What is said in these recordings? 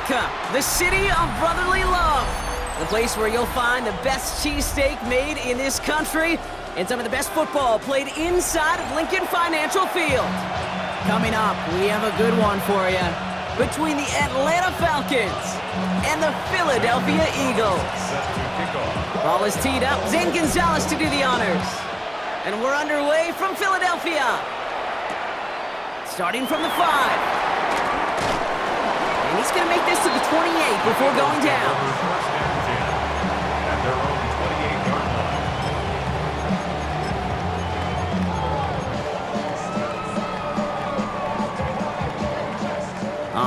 America, the city of brotherly love. The place where you'll find the best cheesesteak made in this country and some of the best football played inside of Lincoln Financial Field. Coming up, we have a good one for you between the Atlanta Falcons and the Philadelphia Eagles. Ball is teed up. Zane Gonzalez to do the honors. And we're underway from Philadelphia. Starting from the 5. And he's going to make this to the 28 before going down. At their own 28-yard line.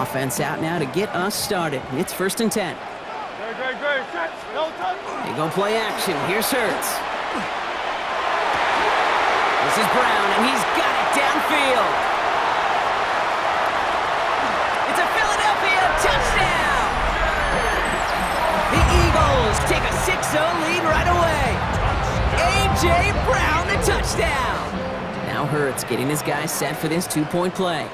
Offense out now to get us started. It's 1st and 10. They go play action. Here's Hurts. This is Brown, and he's got it downfield. It's a Philadelphia touchdown! The Eagles take a 6-0 lead right away. A.J. Brown, the touchdown! Now Hurts getting his guys set for this 2-point play.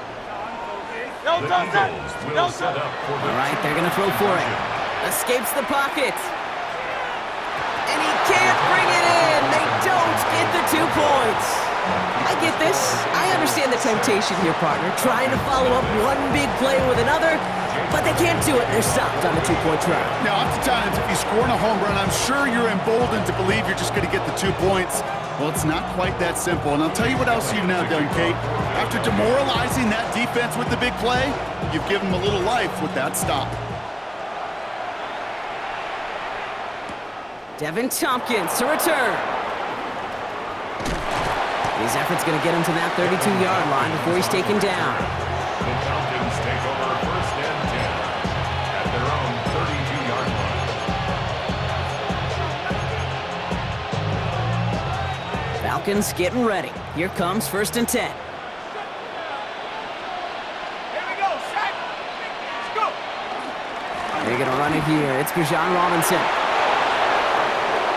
All right, they're going to throw for it. Escapes the pocket. And he can't bring it in. They don't get the 2 points. I get this. I understand the temptation here, partner. Trying to follow up one big play with another, but they can't do it. They're stopped on the 2-point try. Now, oftentimes, if you score a home run, I'm sure you're emboldened to believe you're just going to get the 2 points. Well, it's not quite that simple. And I'll tell you what else you've now done, Kate. After demoralizing that defense with the big play, you've given them a little life with that stop. Devin Tompkins to return. His effort's going to get him to that 32-yard line before he's taken down. The Falcons take over 1st and 10 at their own 32-yard line. Falcons getting ready. Here comes 1st and 10. Here we go, Shaq. Let's go. They're going to run it here. It's Bijan Robinson.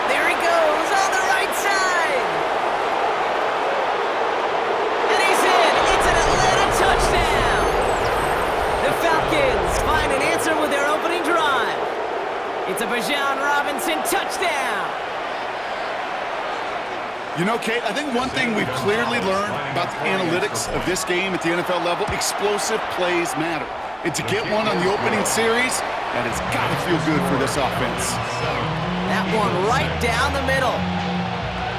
There he goes on the right side. And he's in. It's an Atlanta touchdown. The Falcons find an answer with their opening drive. It's a Bijan Robinson touchdown. You know, Kate, I think one thing we've clearly learned about the analytics of this game at the NFL level, explosive plays matter. And to get one on the opening series, that has got to feel good for this offense. That one right down the middle.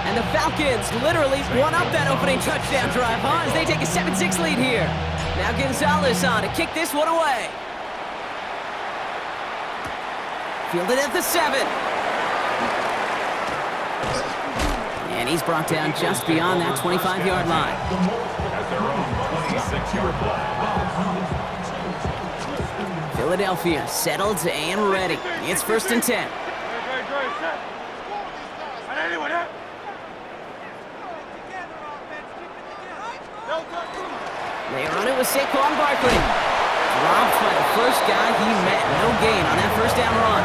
And the Falcons literally won up that opening touchdown drive, as they take a 7-6 lead here. Now Gonzalez on to kick this one away. Fielded at the 7. And he's brought down just beyond that 25-yard line. At their own 26-yard line. Philadelphia settled and ready. It's 1st and 10. They run it with Saquon Barkley. Dropped by the first guy he met. No gain on that 1st down run.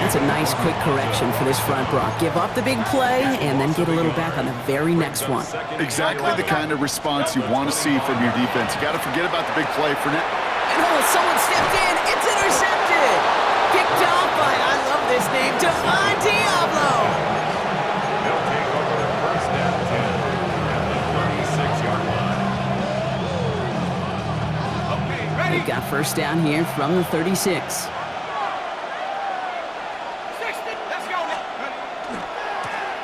That's a nice quick correction for this front, Brock. Give up the big play and then get a little back on the very next one. Exactly the kind of response you want to see from your defense. You got to forget about the big play for now. And someone stepped in. It's intercepted. Picked off by, I love this name, Devon Diablo. They'll take over 1st and 10 at the 36-yard line. Okay, ready? They've got 1st down here from the 36. 60. Let's go.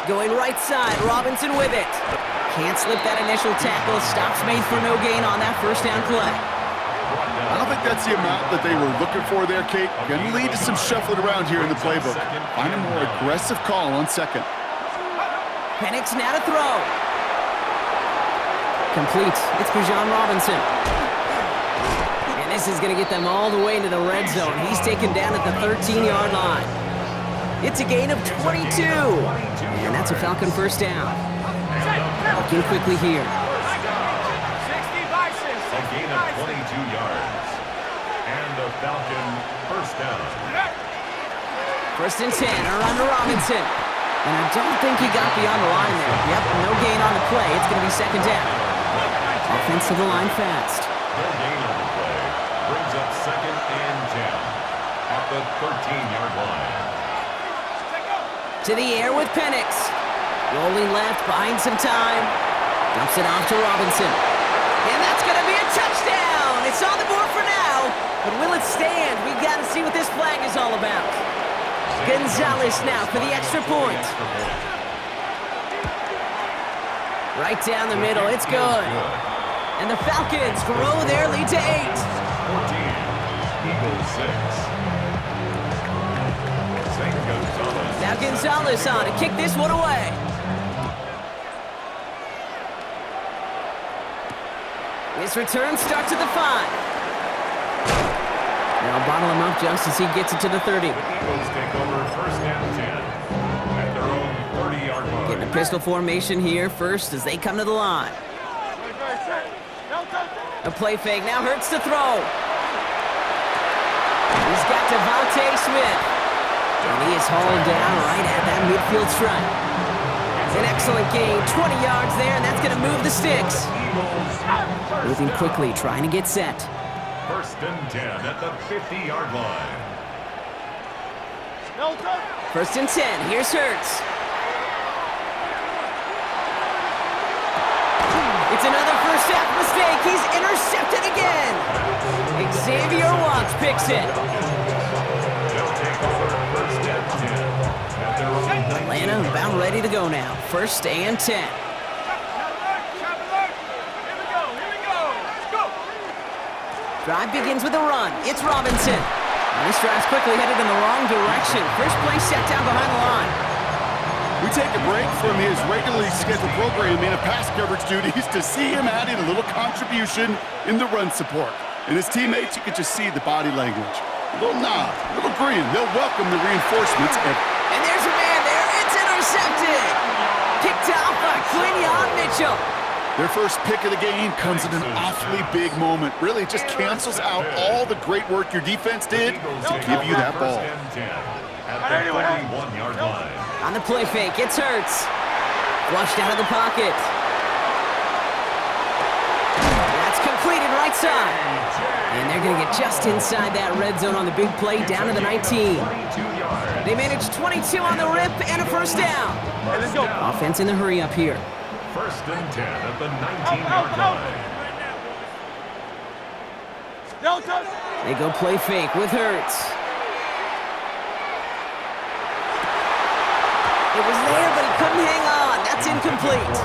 Going right side, Robinson with it. Can't slip that initial tackle. Stops made for no gain on that 1st down play. I don't think that's the amount that they were looking for there, Kate. Going to lead to some shuffling around here in the playbook. Find a more aggressive call on 2nd. Penix now to throw. Complete. It's Bijan Robinson. And this is going to get them all the way into the red zone. He's taken down at the 13-yard line. It's a gain of 22. And that's a Falcon 1st down. Looking quickly here. 60 vices. A gain of 22 yards. And the Falcon 1st down. 1st and 10, around to Robinson. And I don't think he got beyond the line there. Yep, no gain on the play. It's going to be 2nd down. Offense to the line fast. No gain on the play. Brings up 2nd and 13-yard line. To the air with Penix. Rolling left, buying some time. Dumps it off to Robinson. And that's going to be a touchdown. It's on the board for now. But will it stand? We got to see what this flag is all about. Gonzalez now for the extra point. Right down the middle. It's good. And the Falcons grow their lead to 8. 14. Eagles 6. St. Gonzalez. Now Gonzalez on to kick this one away. His return starts at the 5. Now bottle him up just as he gets it to the 30. The Eagles take over first and 10 at their own 30-yard line. Getting a pistol formation here first as they come to the line. A play fake, now Hurts to throw. He's got Devontae Smith. And he is hauled down right at that midfield stripe. An excellent gain, 20 yards there, and that's going to move the sticks. Moving quickly, trying to get set. First and 10 at the 50-yard line. First and 10, here's Hurts. It's another first half mistake. He's intercepted again. Xavier Watts picks it. They'll take over first and 10 at their own 19. Atlanta about ready to go now. First and 10. Drive begins with a run. It's Robinson. And this drive's quickly headed in the wrong direction. First play set down behind the line. We take a break from his regularly scheduled programming of pass coverage duties to see him add in a little contribution in the run support. And his teammates, you can just see the body language. A little nod, a little grin. They'll welcome the reinforcements. And there's a man there. It's intercepted. Picked off by Quinion Mitchell. Their first pick of the game comes at an awfully big moment. Really just cancels out all the great work your defense did to give you that ball. First and 10 at the 31-yard line. On the play fake, it's Hurts. Flushed out of the pocket. That's completed right side. And they're going to get just inside that red zone on the big play down to the 19. They managed 22 on the rip and a first down. Let's go. Offense in the hurry up here. First and 10 at the 19-yard line. They go play fake with Hurts. It was there, but he couldn't hang on. That's incomplete.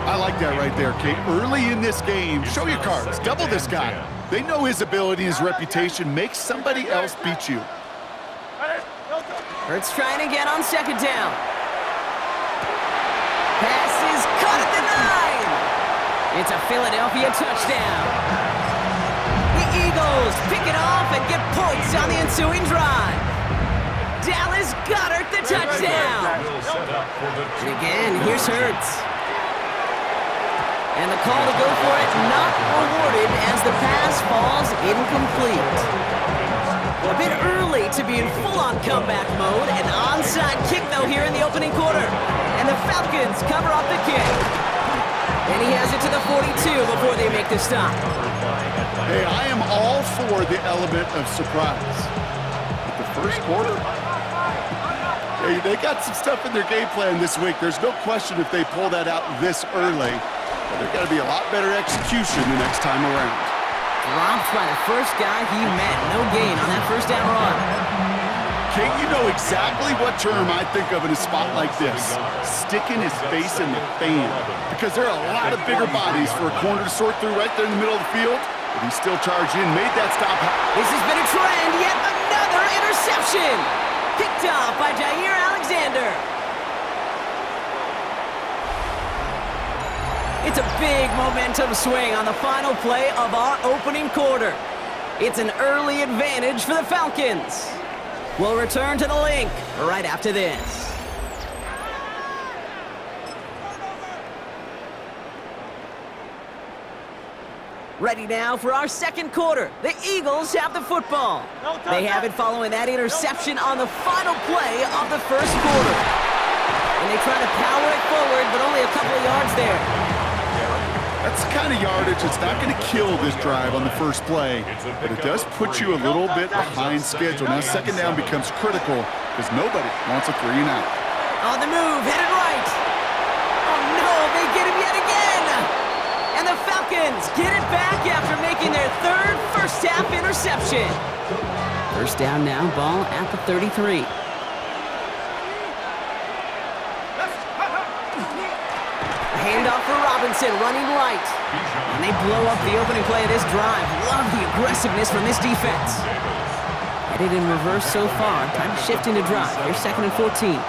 I like that right there, Kate. Early in this game, show your cards. Double this guy. They know his ability, his reputation. Make somebody else beat you. Hurts trying again on second down. Pass is caught at the 9. It's a Philadelphia touchdown. The Eagles pick it off and get points on the ensuing drive. Dallas Goedert the touchdown. And again, here's Hurts. And the call to go for it not rewarded as the pass falls incomplete. A bit early to be in full-on comeback mode. An onside kick, though, here in the opening quarter. And the Falcons cover up the kick. And he has it to the 42 before they make the stop. Hey, I am all for the element of surprise. But the first quarter, hey, they got some stuff in their game plan this week. There's no question if they pull that out this early, there's got to be a lot better execution the next time around. Dropped by the first guy he met. No gain on that first down run. Kate, you know exactly what term I think of in a spot like this. Sticking his face in the fan. Because there are a lot of bigger bodies for a corner to sort through right there in the middle of the field. But he still charged in, made that stop. This has been a trend. Yet another interception. Picked off by Jair Alexander. It's a big momentum swing on the final play of our opening quarter. It's an early advantage for the Falcons. We'll return to the link right after this. Ready now for our second quarter. The Eagles have the football. They have it following that interception on the final play of the first quarter. And they try to power it forward, but only a couple of yards there. That's the kind of yardage that's not going to kill this drive on the first play, but it does put you a little bit behind schedule. Now second down becomes critical because nobody wants a 3-and-out. On the move, headed right. Oh no, they get him yet again. And the Falcons get it back after making their third first-half interception. First down now, ball at the 33. Handoff for Robinson, running right. And they blow up the opening play of this drive. Love the aggressiveness from this defense. Headed in reverse so far. Time to shift into drive. Here's 2nd and 14.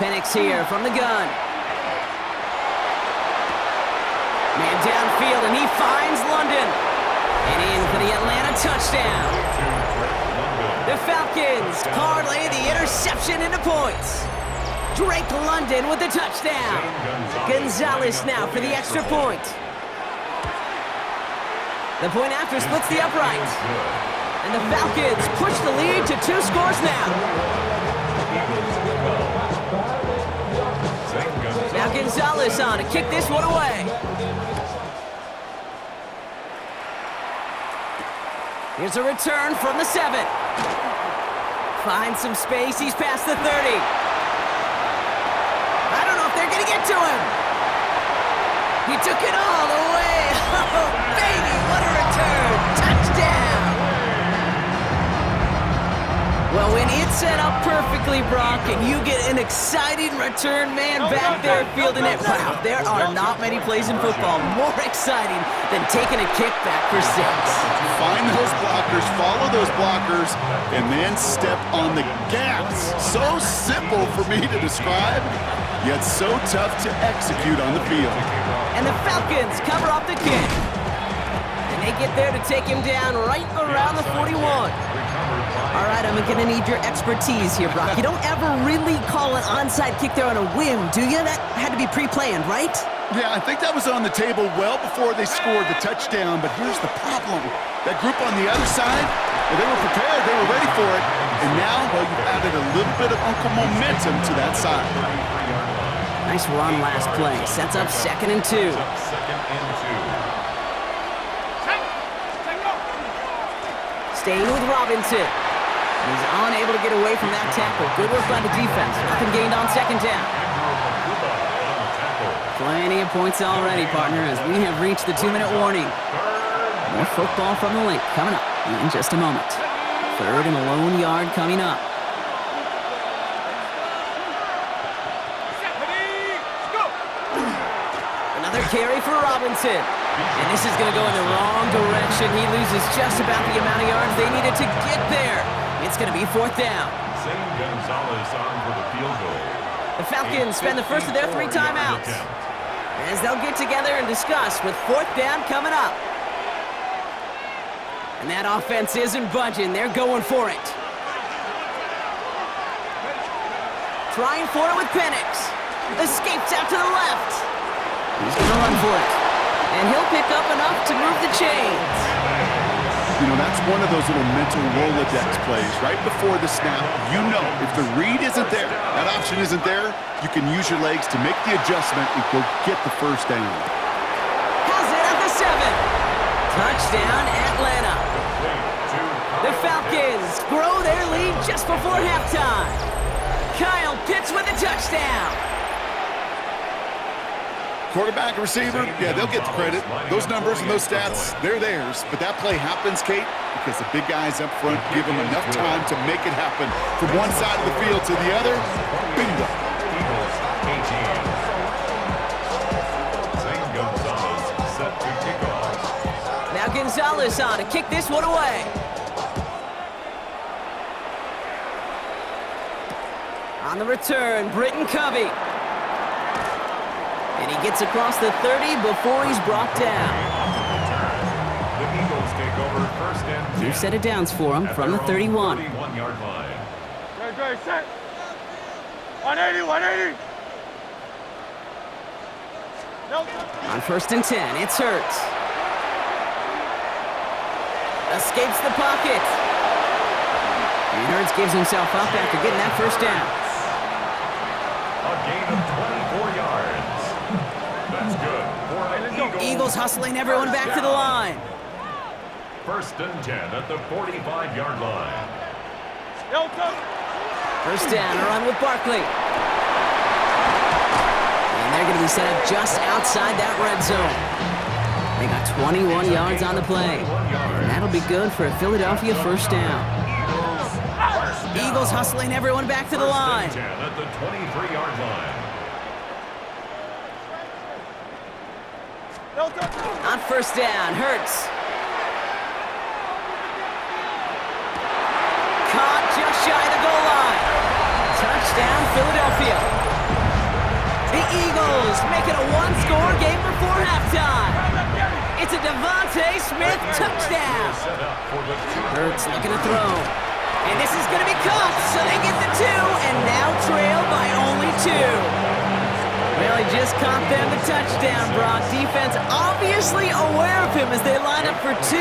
Penix here from the gun. Man downfield, and he finds London. And in for the Atlanta touchdown. The Falcons parlay the interception into points. Drake London with the touchdown. Gonzalez now for the extra point. The point after splits the upright. And the Falcons push the lead to 2 scores now. Now Gonzalez on to kick this one away. Here's a return from the 7. Finds some space, he's past the 30. They're going to get to him. He took it all the way. Oh, baby, what a return. Touchdown. Well, when it's set up perfectly, Brock, and you get an exciting return man back there fielding it, wow, there are not many plays in football more exciting than taking a kick back for 6. Find those blockers, follow those blockers, and then step on the gas. So simple for me to describe, yet so tough to execute on the field. And the Falcons cover up the kick. And they get there to take him down right around the 41. All right, I'm going to need your expertise here, Brock. You don't ever really call an onside kick there on a whim, do you? That had to be pre-planned, right? Yeah, I think that was on the table well before they scored the touchdown, but here's the problem. That group on the other side, well, they were prepared, they were ready for it, and now, well, you've added a little bit of Uncle momentum to that side. Nice run last play. Sets up 2nd and 2. Staying with Robinson. He's unable to get away from that tackle. Good work by the defense. Nothing gained on 2nd down. Plenty of points already, partner, as we have reached the 2-minute warning. More football from the link coming up in just a moment. 3rd and a lone yard coming up. Another carry for Robinson. And this is going to go in the wrong direction. He loses just about the amount of yards they needed to get there. It's going to be 4th down. Gonzalez on for the field goal. The Falcons spend the first of their 3 timeouts as they'll get together and discuss with 4th down coming up. And that offense isn't budging. They're going for it. Trying for it with Penix. Escapes out to the left. He's going to run for it. And he'll pick up enough to move the chains. You know, that's one of those little mental Rolodex plays. Right before the snap, you know if the read isn't there, that option isn't there, you can use your legs to make the adjustment and go get the first down. Has it at the 7. Touchdown, Atlanta. The Falcons grow their lead just before halftime. Kyle Pitts with a touchdown. Quarterback and receiver, yeah, they'll get the credit. Those numbers and those stats, they're theirs. But that play happens, Kate, because the big guys up front give them enough time to make it happen. From one side of the field to the other, bingo. Now Gonzalez on to kick this one away. On the return, Britton Covey. And he gets across the 30 before he's brought down. The Eagles take over 1st and 10. New set of downs for him from the 31. 31-yard line. Great, set. 180, 180. Nope. On 1st and 10, it's Hurts. Escapes the pocket. And Hurts gives himself up after getting that first down. A gain of 24 yards. That's good for the Eagles hustling everyone back to the line. First and 10 at the 45-yard line. First down, a run with Barkley. And they're going to be set up just outside that red zone. They got 21 yards on the play. And that'll be good for a Philadelphia first down. Eagles hustling everyone back to the line. First and 10 at the 23-yard line. On first down, Hurts. Caught just shy of the goal line. Touchdown, Philadelphia. The Eagles make it a one-score game before halftime. It's a Devontae Smith touchdown. Hurts looking to throw. And this is going to be caught, so they get the 2 and now trail by only 2. Well, he just caught them a touchdown, Brock. Defense obviously aware of him as they line up for 2.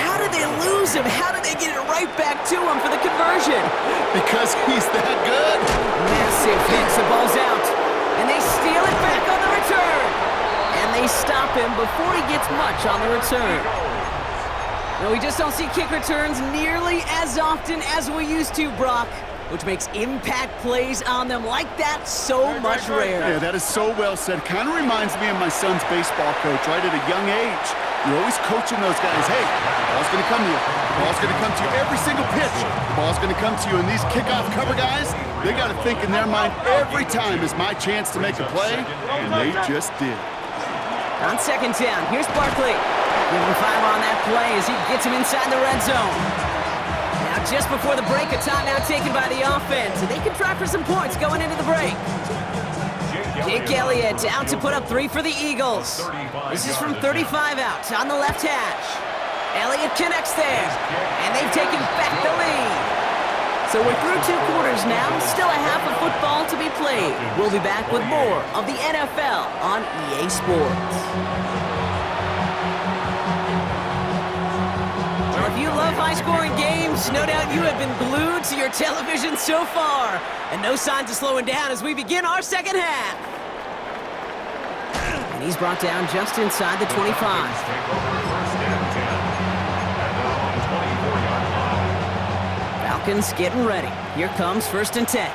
How did they lose him? How did they get it right back to him for the conversion? Because he's that good. Massive hits, the ball's out. And they steal it back on the return. And they stop him before he gets much on the return. Well, we just don't see kick returns nearly as often as we used to, Brock, which makes impact plays on them like that so much rarer. Yeah, that is so well said. Kind of reminds me of my son's baseball coach, right? At a young age, you're always coaching those guys. Hey, the ball's going to come to you. The ball's going to come to you every single pitch. The ball's going to come to you. And these kickoff cover guys, they got to think in their mind every time is my chance to make a play, and they just did. On second down, here's Barkley. Give him 5 on that play as he gets him inside the red zone. Now just before the break, a timeout taken by the offense, and they can try for some points going into the break. Jake Elliott out to put up 3 for the Eagles. This is from 35 out on the left hash. Elliott connects there, and they've taken back the lead. So we're through 2 quarters now, still a half of football to be played. We'll be back with more of the NFL on EA Sports. Well, if you love high-scoring games, no doubt you have been glued to your television so far. And no signs of slowing down as we begin our second half. And he's brought down just inside the 25. Falcons getting ready. Here comes first and 10. Let's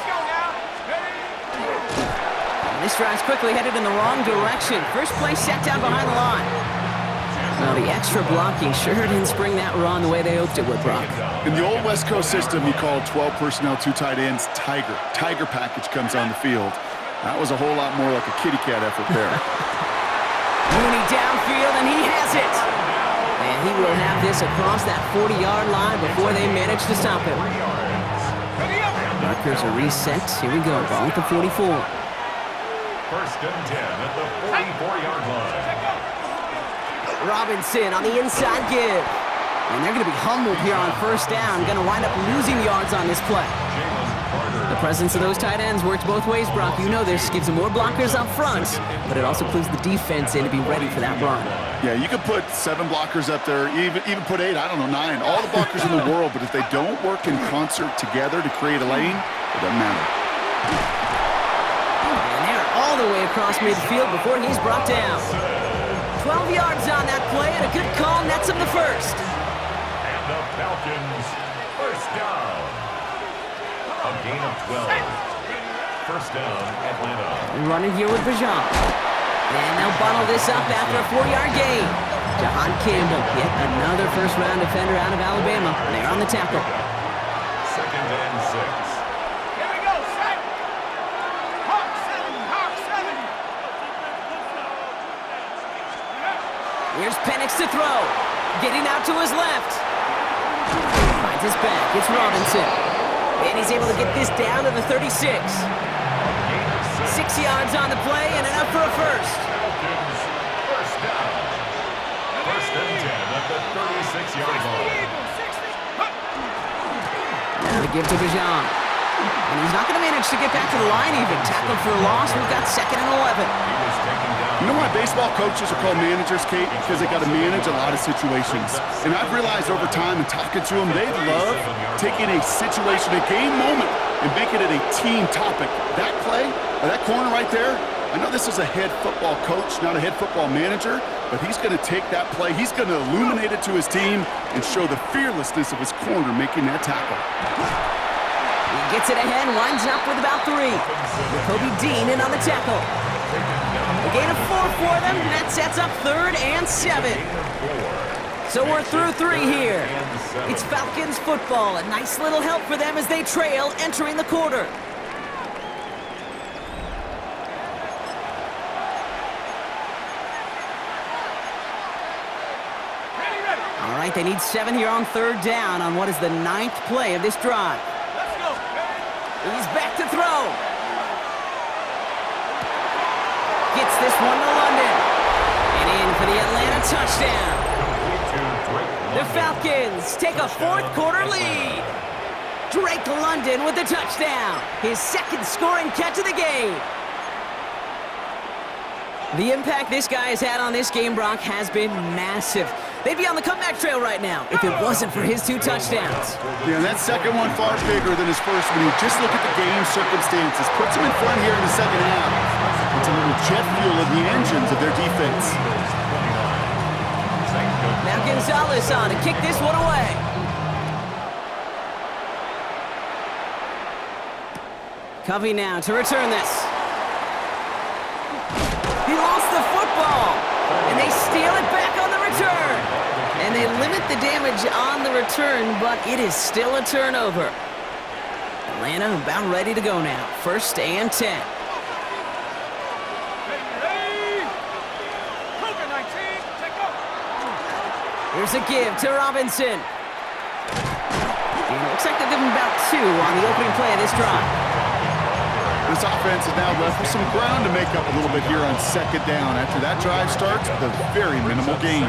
go now. And this drive's quickly headed in the wrong direction. First play set down behind the line. Well, the extra blocking sure didn't spring that run the way they hoped it would, Brock. In the old West Coast system, you called 12 personnel, 2 tight ends, Tiger. Tiger package comes on the field. That was a whole lot more like a kitty cat effort there. Mooney downfield, and he has it. And he will have this across that 40-yard line before they manage to stop him. Markers are reset. Here we go. Ball at the 44. First and 10 at the 44-yard line. Robinson on the inside give. And they're going to be humbled here on first down. Going to wind up losing yards on this play. The presence of those tight ends works both ways, Brock. You know this. Gives them more blockers up front, but it also clues the defense in to be ready for that run. Yeah, you could put 7 blockers up there, even put 8, I don't know, 9. All the blockers in the world, but if they don't work in concert together to create a lane, it doesn't matter. And they're all the way across midfield before he's brought down. 12 yards on that play, and a good call nets him the first. And the Falcons, first down. A gain of 12. First down, Atlanta. Running here with Bijan. And they'll bottle this up after a 4-yard gain. Jahan Campbell, yet another first-round defender out of Alabama. They're on the tackle. Second and 6. Here we go, set. Hawk 7, Hawk 7. Here's Penix to throw. Getting out to his left. Finds his back. It's Robinson. And he's able to get this down to the 36. 6 yards on the play and enough for a first. Falcons, first down. First and 10 at the 36-yard line. Now to give to Bijan. And he's not going to manage to get back to the line even. Tackled for a loss. We've got second and 11. You know why baseball coaches are called managers, Kate? Because they got to manage a lot of situations. And I've realized over time in talking to them, they love taking a situation, a game moment, and making it a team topic. That play, or that corner right there, I know this is a head football coach, not a head football manager, but he's going to take that play. He's going to illuminate it to his team and show the fearlessness of his corner making that tackle. He gets it ahead, lines up with about 3. With Kobe Dean in on the tackle. A gain of 4 for them, and that sets up 3rd and 7. So we're through 3 here. It's Falcons football. A nice little help for them as they trail entering the quarter. All right, they need 7 here on 3rd down on what is the 9th play of this drive. Let's go. He's back to throw. Gets this one to London. And in for the Atlanta touchdown. The Falcons take a 4th quarter lead. Drake London with the touchdown. His 2nd scoring catch of the game. The impact this guy has had on this game, Brock, has been massive. They'd be on the comeback trail right now if it wasn't for his 2 touchdowns. Yeah, that second one far bigger than his first one. You just look at the game circumstances. Puts him in front here in the second half. It's a little jet fuel in the engines of their defense. Now Gonzalez on to kick this one away. Covey now to return this. He lost the football, and they steal it back on the return. And they limit the damage on the return, but it is still a turnover. Atlanta about ready to go now. 1st and 10. Ready. Cougar 19, take off. Here's a give to Robinson. And it looks like they'll give him about 2 on the opening play of this drive. This offense is now left with some ground to make up a little bit here on 2nd down. After that drive starts with a very minimal gain.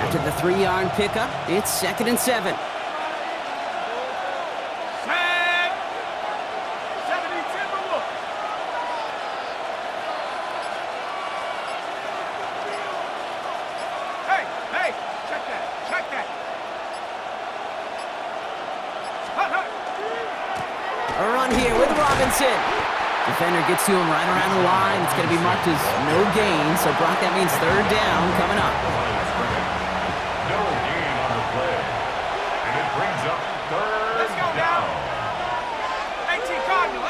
After the 3-yard pickup, it's 2nd and 7. Set. 70, Timberwolf. Hey, check that. Hut. A run here with Robinson. Defender gets to him right around the line. It's going to be marked as no gain. So, Brock, that means 3rd down coming up. No gain on the play. And it brings up 3rd Let's go down. 18 Cardinal.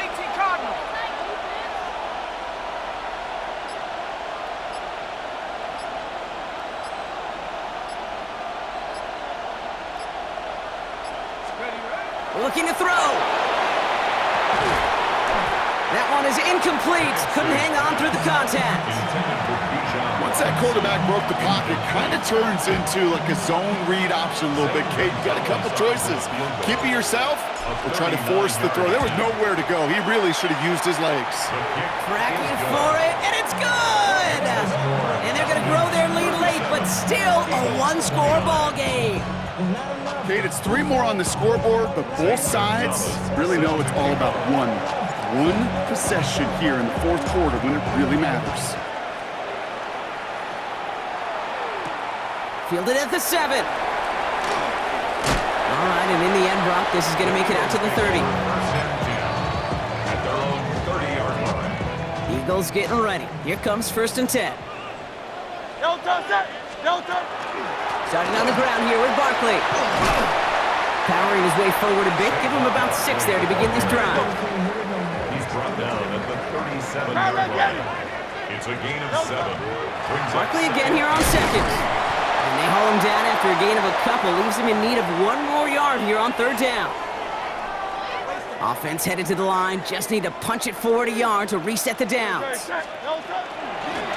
Ready. Looking to throw. That one is incomplete. Couldn't hang on through the contact. Once that quarterback broke the pocket, kind of turns into like a zone read option a little bit, Kate. You got a couple choices. Keep it yourself or try to force the throw. There was nowhere to go. He really should have used his legs. Cracking for it, and it's good! And they're going to grow their lead late, but still a 1-score ball game. Kate, it's 3 more on the scoreboard, but both sides really know it's all about one possession here in the 4th quarter when it really matters. Fielded at the 7. All right, and in the end, Brock, this is going to make it out to the 30. At their own 30-yard line. Eagles getting ready. Here comes 1st and 10. Delta. Starting on the ground here with Barkley. Powering his way forward a bit. Give him about 6 there to begin this drive. He's brought down at the 37-yard line. It's a gain of 7. Barkley again here on 2nd. And they haul him down after a gain of a couple. Leaves him in need of 1 more yard here on 3rd down. Offense headed to the line. Just need to punch it forward a yard to reset the downs.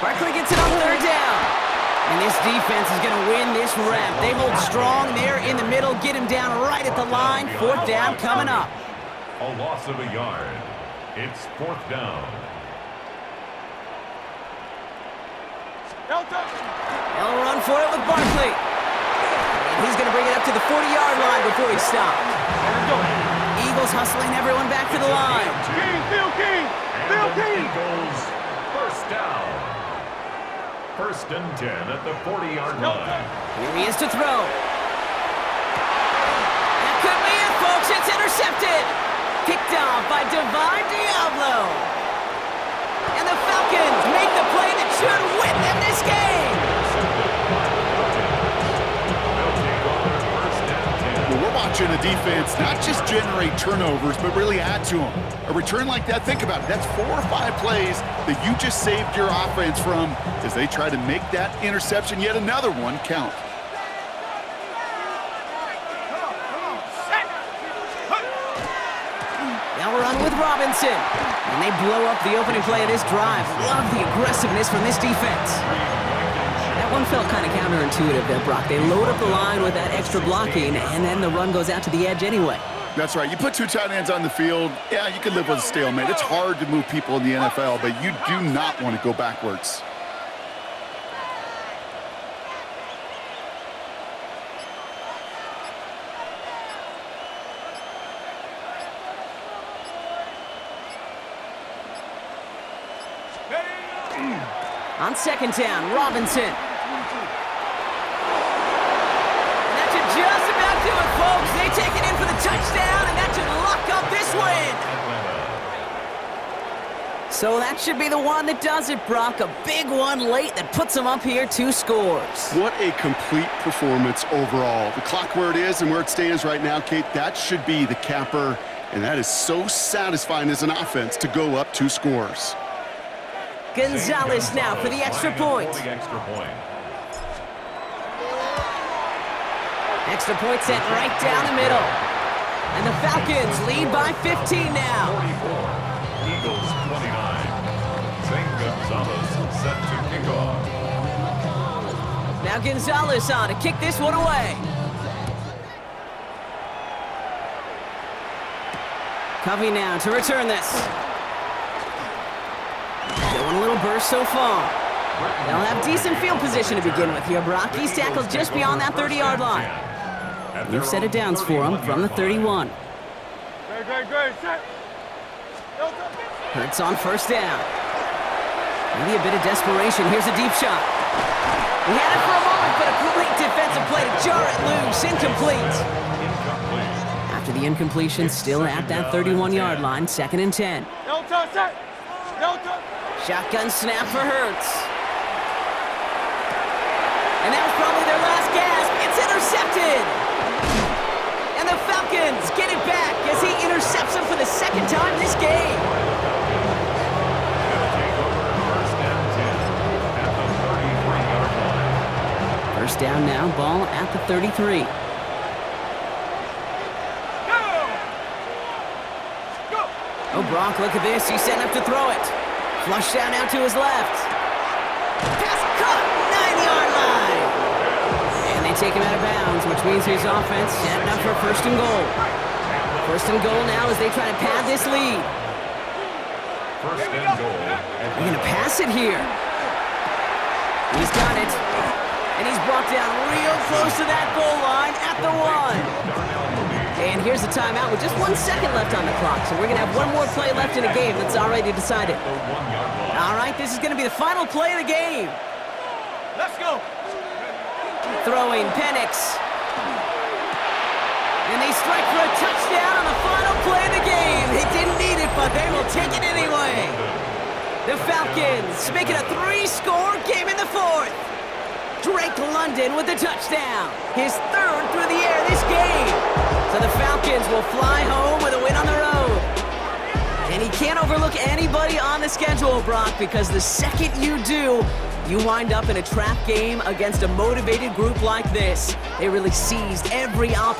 Barkley gets it on 3rd down. And this defense is going to win this rep. They hold strong there in the middle. Get him down right at the line. 4th down coming up. A loss of a yard. It's 4th down. They'll run for it with Barkley. And he's going to bring it up to the 40-yard line before he stopped. Eagles hustling everyone back to the line. Phil King. Eagles 1st down. 1st and 10 at the 40-yard line. Here he is to throw. That could be it, folks. It's intercepted. Picked off by Divine Diablo. And the Falcons make the play that should win them this game. Well, we're watching a defense not just generate turnovers, but really add to them. A return like that, think about it, that's 4 or 5 plays that you just saved your offense from as they try to make that interception, yet another one, count. Now we're on with Robinson. And they blow up the opening play of this drive. Love the aggressiveness from this defense. That one felt kind of counterintuitive there, Brock. They load up the line with that extra blocking, and then the run goes out to the edge anyway. That's right. You put 2 tight ends on the field, yeah, you can live with a stalemate. It's hard to move people in the NFL, but you do not want to go backwards. On second down, Robinson. And that should just about do it, folks. They take it in for the touchdown, and that should lock up this win. So that should be the one that does it, Brock. A big one late that puts them up here 2 scores. What a complete performance overall. The clock where it is and where it stands right now, Kate, that should be the capper, and that is so satisfying as an offense to go up 2 scores. Gonzalez now for the extra point. Extra point sent right down the middle. And the Falcons lead by 15 now. 44, Eagles 29. St. Gonzalez set to kick off. Now Gonzalez on to kick this one away. Covey now to return this. Showing a little burst so far. They'll have decent field position to begin with here, Brock. He's tackled just beyond that 30-yard line. We've set it downs for him from the 31. Hurts on first down. Maybe a bit of desperation. Here's a deep shot. He had it for a moment, but a great defensive play to jar it loose. Incomplete. After the incompletion, still at that 31-yard line, 2nd and 10. Shotgun snap for Hurts. And that was probably their last gasp. It's intercepted. And the Falcons get it back as he intercepts him for the 2nd time this game. First down now, ball at the 33. Oh, Brock, look at this. He's setting up to throw it. Flush down out to his left. Pass caught, 9-yard line. And they take him out of bounds, which means his offense setting up for 1st and goal. 1st and goal now as they try to pad this lead. 1st and goal. They're going to pass it here. He's got it. And he's brought down real close to that goal line at the 1. And here's the timeout with just 1 second left on the clock. So we're going to have one more play left in the game that's already decided. All right, this is going to be the final play of the game. Let's go. Throwing Penix. And they strike for a touchdown on the final play of the game. They didn't need it, but they will take it anyway. The Falcons make it a 3-score game in the 4th. Drake London with the touchdown. His 3rd through the air this game. So the Falcons will fly home with a win on the road. And he can't overlook anybody on the schedule, Brock, because the second you do, you wind up in a trap game against a motivated group like this. They really seized every opportunity.